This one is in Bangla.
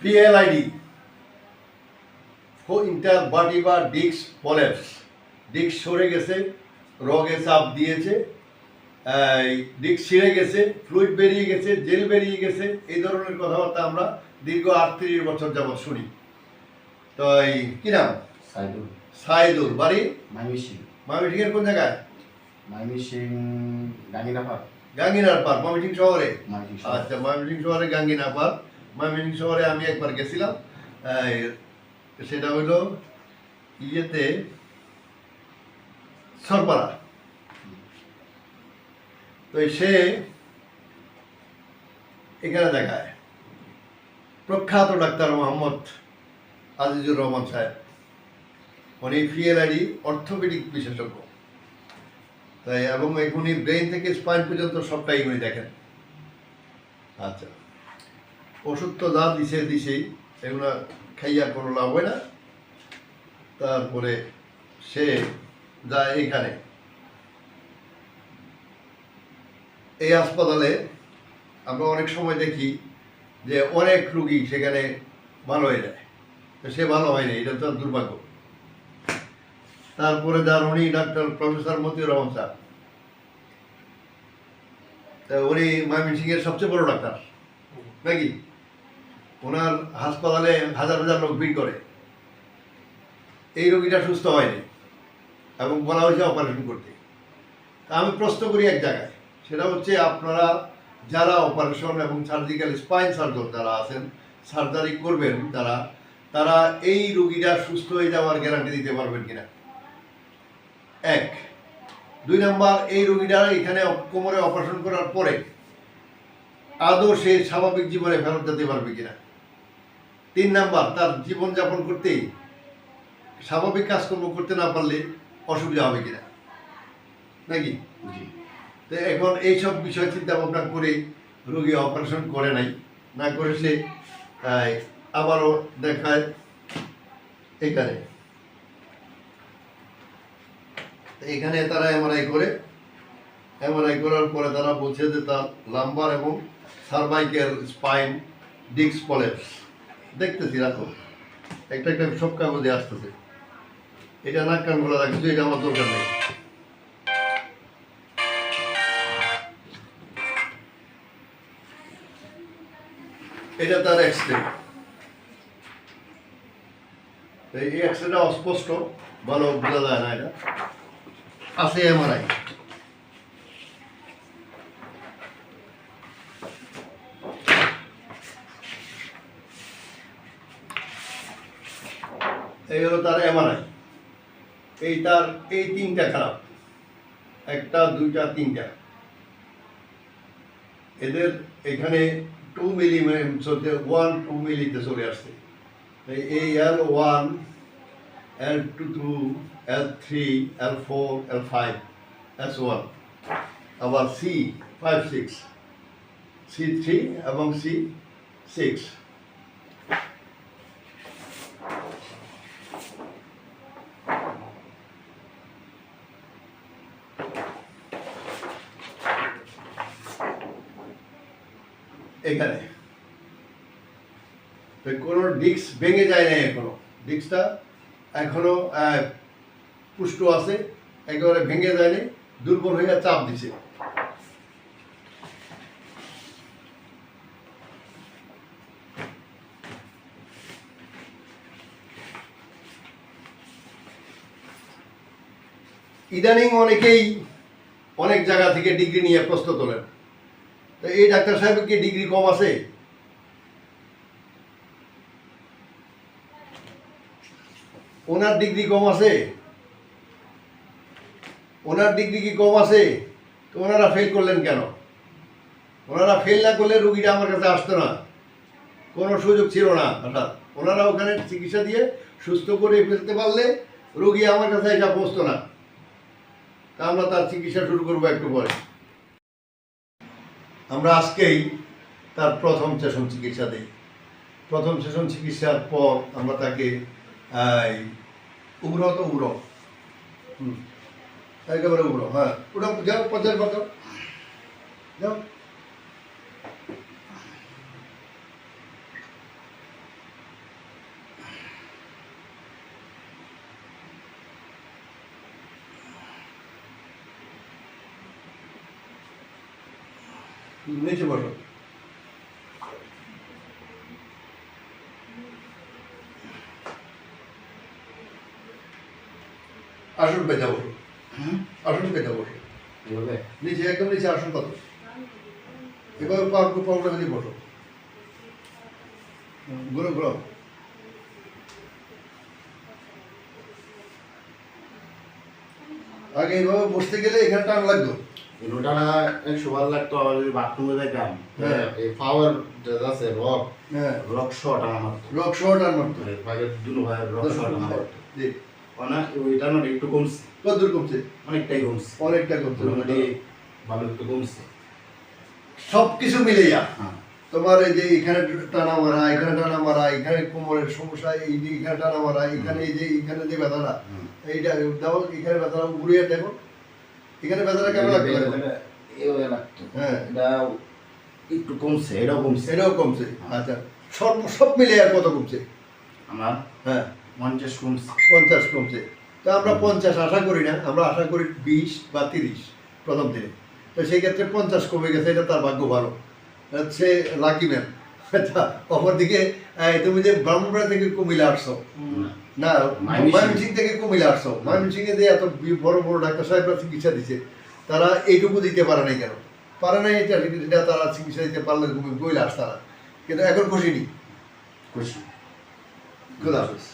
পিএলআইডি ইন্টারভার্টিব্রাল ডিস্ক প্রলেপস, ডিস্ক সরে গেছে, রগে চাপ দিয়েছে, ডিস্ক ছিঁড়ে গেছে, ফ্লুইড বেরিয়ে গেছে, জেল বেরিয়ে গেছে, এই ধরনের কথাবার্তা আমরা দীর্ঘ 38 বছর যাবৎ শুনি। তো এই কি নাম? সাইদুল। বাড়ি ময়মনসিংহের কোন জায়গায়? গাঙ্গিনার পার, ময়মনসিংহ শহরে। আচ্ছা, ময়মনসিংহ শহরে গাঙ্গিনা পার। ময়মনসিংহ শহরে আমি একবার গেছিলাম, সেটা হইল ইয়েতে সরপাড়া। তো সে এখানে দেখায় প্রখ্যাত ডাক্তার মোহাম্মদ আজিজুর রহমান সাহেব, উনি পিএলআইডি অর্থোপেডিক বিশেষজ্ঞ। তাই এবং উনি ব্রেন থেকে স্পাইন পর্যন্ত সবটাই উনি দেখেন। আচ্ছা, ওষুধ তো যা দিছেই, এগুলো খাইয়া কোনো লাভ হয় না। তারপরে সে যায় এখানে, এই হাসপাতালে আমরা অনেক সময় দেখি যে অনেক রুগী সেখানে ভালো হয়ে যায়, তো সে ভালো হয়নি, এটা তো দুর্ভাগ্য। তারপরে যার উনি doctor professor Motiur Rahman sir, তা উনি ময়মনসিংহের সবচেয়ে বড় ডাক্তার নাকি? ওনার হাসপাতালে হাজার হাজার লোক ভিড় করে। এই রোগীটা সুস্থ হয়নি এবং বলা হয়েছে অপারেশন করতে। তা আমি প্রশ্ন করি এক জায়গায়, সেটা হচ্ছে আপনারা যারা অপারেশন এবং সার্জিক্যাল স্পাইন সার্জন যারা আছেন, সার্জারি করবেন তারা এই রোগীটা সুস্থ হয়ে যাওয়ার গ্যারান্টি দিতে পারবেন কিনা? এক। 2 নম্বর, এই রোগীটা এখানে কোমরে অপারেশন করার পরে আদৌ সে স্বাভাবিক জীবনে ফেরত যেতে পারবে কিনা? 3 নম্বর, তার জীবনযাপন করতে স্বাভাবিক কাজকর্ম করতে না পারলে অসুবিধা হবে কিনা নাকি? তো এখন এইসব বিষয় চিন্তা ভাবনা করে রোগী অপারেশন করে নাই, না করে সে আবারও দেখায় এখানে তারা এমআরআই করার পরে তারা বলছে যে তার লাম্বার এবং সার্ভাইকেল স্পাইন ডিস্ক প্রলেপস। দেখতেছি, রাখো, একটা সব কাগজে আসতেছে। এটা নাক কান খোলা রাখছি, এটা আমার দরকার নেই। এটা তার এক্সরে। এই এক্সরেটা অস্পষ্ট, ভালো বোঝা যায় না। এটা আছে এমআরআই। এই হলো তার এমআরআই। এই 3টা খারাপ, 1টা 2টা 3টা। এদের এখানে 2 মিলি 1-2 মিলিতে চলে আসছে। এই L1, L2, L3, L4, L5, S1, আবার C5, 6, C3 এবং C6। এখানে কোনো ডিস্ক ভেঙে যায় না, ডিস্কটা এখনো পুষ্ট আছে, একেবারে ভেঙে যায়নি, দুর্বল হয়ে চাপ দিছে। ইদানিং অনেক জায়গা থেকে ডিগ্রি নিয়ে প্রশ্ন তোলেন, তো এই ডাক্তার সাহেবের কি ডিগ্রি কম আছে? ওনার ডিগ্রি কম আছে? ওনার ডিগ্রি কি কম আছে? তো ওনারা ফেল করলেন কেন? ওনারা ফেল না করলে রুগীটা আমার কাছে আসতো না, কোনো সুযোগ ছিল না। অর্থাৎ ওনারা ওখানে চিকিৎসা দিয়ে সুস্থ করে ফেলতে পারলে রুগী আমার কাছে এটা বসতো না। তা আমরা তার চিকিৎসা শুরু করবো একটু পরে। আমরা আজকেই তার প্রথম সেশন চিকিৎসা দিই। প্রথম সেশন চিকিৎসার পর আমরা তাকে উগ্র একেবারে উগ্র, হ্যাঁ, ওটা যাও 50 বাজাও, যাও। নিচে বসো। আসন পেতে বসো, আসন পেতে বসো, নিচে একদম নিচে আসন কত, এবার পাউডার দিয়ে বসো, ঘুরো ঘুরো। আগে এইভাবে বসতে গেলে এখানে টান লাগতো, টানা 100 বার লাগতো। বাথরুমে যাইতাম, হ্যাঁ। এই পাওয়ার আছে রক, হ্যাঁ রক শট আমার রক শর্ট টান মারতো, ভাগের দুলো ভাই রক শট আমার জি। অনেক ওইটা না একটু কমছে, কতদূর কমছে? অনেকটাই কমছে, অনেকটা কমছে, মোটামুটি ভালো একটু কমছে। সব কিছু মিলিয়া হ্যাঁ তোমার এই যে এখানে টানা মারা, এখানে টানা মারা, এখানে কোমরের সমস্যা, এই যে এখানে টানা মারা, এখানে এই যে এখানে যে ব্যথাটা, এইটা দেখো এখানে ব্যথাটা ঘুরিয়ে দেখো, এখানে ব্যথাটা কেমন লাগবে? এইভাবে লাগতো, হ্যাঁ এটা একটু কমছে, এটাও কমছে। এটাও কমছে। আচ্ছা সব সব মিলে আর কত কমছে? আমার হ্যাঁ 50 কমছে। 50 কমছে। তো আমরা 50 আশা করি না, আমরা আশা করি 20 বা 30 প্রথম দিনে। তো সেই ক্ষেত্রে 50 কমে গেছে, এটা তার ভাগ্য ভালো, সে লাকি ম্যান। অপরদিকে তুমি যে ব্রাহ্মণবাড়ি থেকে কুমিল্লা আসছো, না ময়মনসিং থেকে কুমিল্লা আসছো, ময়মনসিংহে যে এত বড় বড় ডাক্তার সাহেবরা চিকিৎসা দিচ্ছে, তারা এইটুকু দিতে পারে নাই কেন? পারে নাই, এটা তারা চিকিৎসা দিতে পারলে কৈলাস তারা, কিন্তু এখন খুশি নি। খুশি। খোদা হাফেজ।